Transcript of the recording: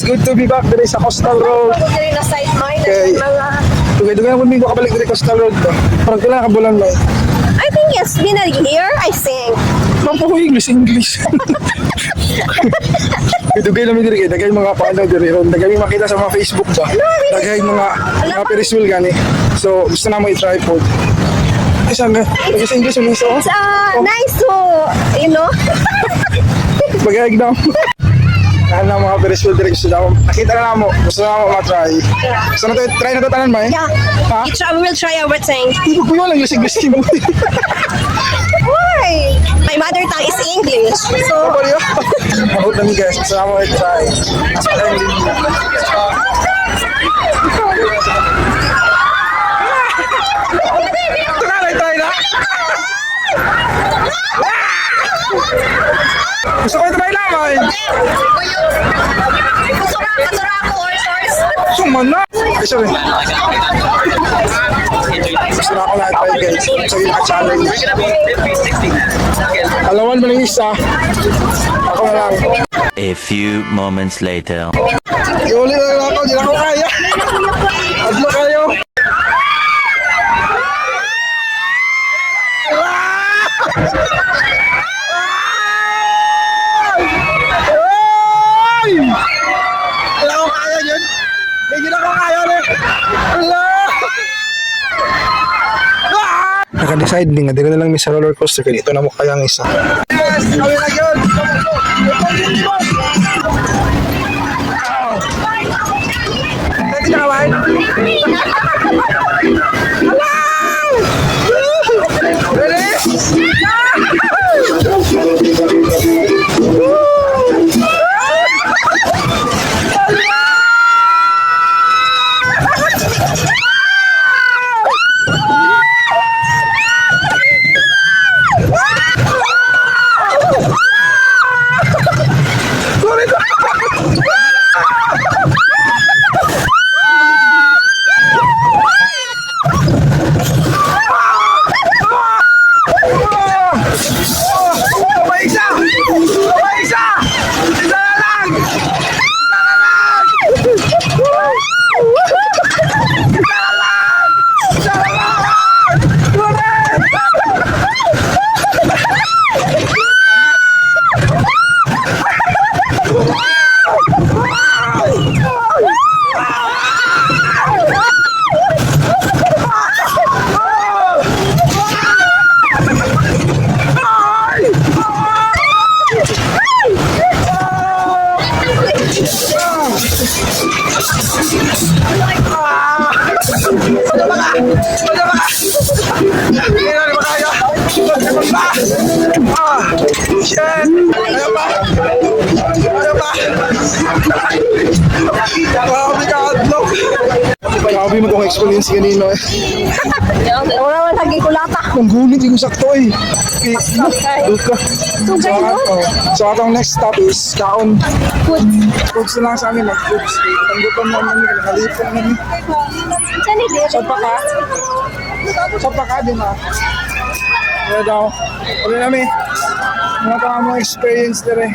Good to be back diri sa Coastal Road. Diri na side mine Okay. mga Dugay-dugay na po ko kabalik diri Coastal Road ba. Parang kailangan ka bulan lang. I think it's been a year, I think. Mampo English. Dugay namin diri kay dagay mga paano diri ron. Dagay makita sa mga Facebook ba. Dagay mga Ferris wheel gani. So gusto na mo i-try po. Isa nga, sa English yung iso. It's nice to, you know. Bagay daw. Ano mga Ferris wheel diri gusto daw. Nakita na mo, gusto na mo ma-try. So na to try na to tanan ba? Yeah. Ha? We will try everything. Kuya lang gisig-gisig mo. Why? My mother tongue is English. So, Ano yun? Mahot namin guys, gusto na mo i-try. Nasa tayo try na. Gusto ko i-try naman. kasura ako or source. Suman na. Sorry. Gusto na ako na i-try guys. So yung ka-challenge. Alawan mo ng isa. Ako na lang. A few moments later. Iuli na lang ako. Di na ako kaya. Adlo kayo. Ay! Wala ko kaya yun. Hindi na ko kaya rin. Wala! Naka-decide din nga, di na lang may sa roller coaster kaya dito na mo kaya ang isa. Yes! Kami na yun! Ready na kawan? Grabe mo itong experience kanino eh. Wala man lagi kulata. Ang gulit yung sakto eh. Duka. Tugay, no? So atong next stop is Kaon. Food. Foods na lang sa amin, mag-foods. Tanggupan mo namin, nakalipon namin. Saan ito? Saan pa ka? Saan pa ka din ha? Kaya daw. Ulit namin. Mga tama mo experience dire.